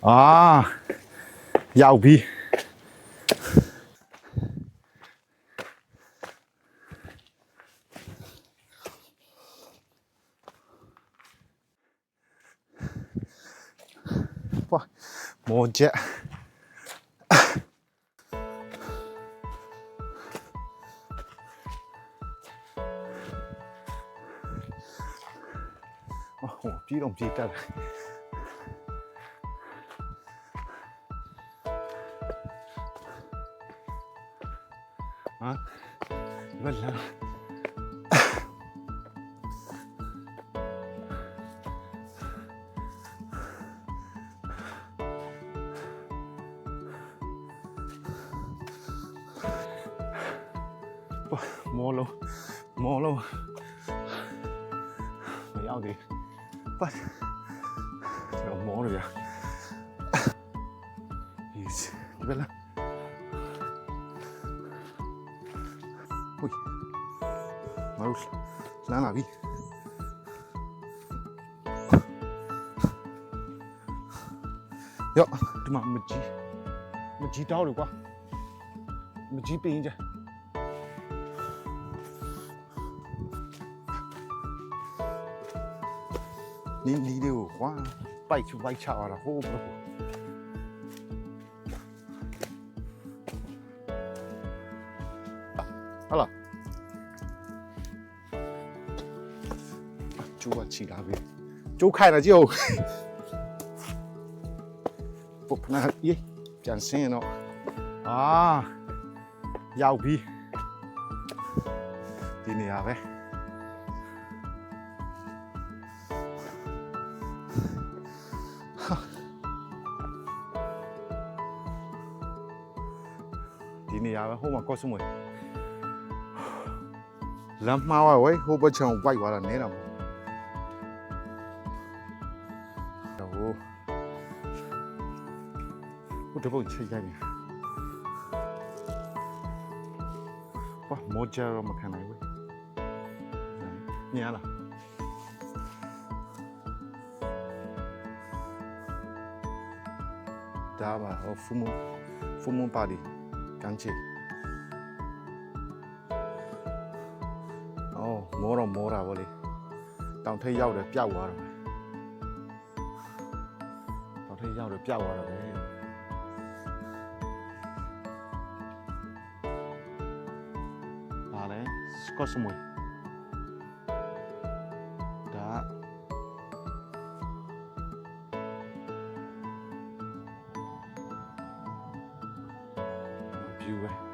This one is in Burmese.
ရောက်ပြီမော်ချက်ပြေးတော့ပြေးတတ်တယ်ဟာဘယ်လာမောလုံးမရောက်သေးပတ်ကျွန်တော်မောရရyes ဘယ်လာဟိုမလို့လမ်းလာပြီရောဒီမှာမကြီးတောက်လို့ကွာမကြီးပင်းကြ你的话，拜去拜茶了，好不好？好了，就我起那边，就开了就，不那耶，讲谁呢？啊，要比，今年啊呗。ဒီနေရာပဲဟိုမှာကော့စမွေလမ်းမှားဝဲဟိုဘက်ချောင်းဝိုက်သွားတာနဲတာပေါ့ဟိုတပုတ်ချိတ်ကြနေဘာမော်ဂျာရောမခံနိုင်ဘူးမြင်လားဒါပါဟိုဖူမွန်ပါတီကန်ချီမောတာဗောလေတောင်ထိပ်ရောက်တယ်ပျောက်သွားတယ်တောင်ထိပ်ရောက်တယ်ပျောက်သွားတယ်ပဲဒါလည်းစကော့စမွေဒါဖြူပဲ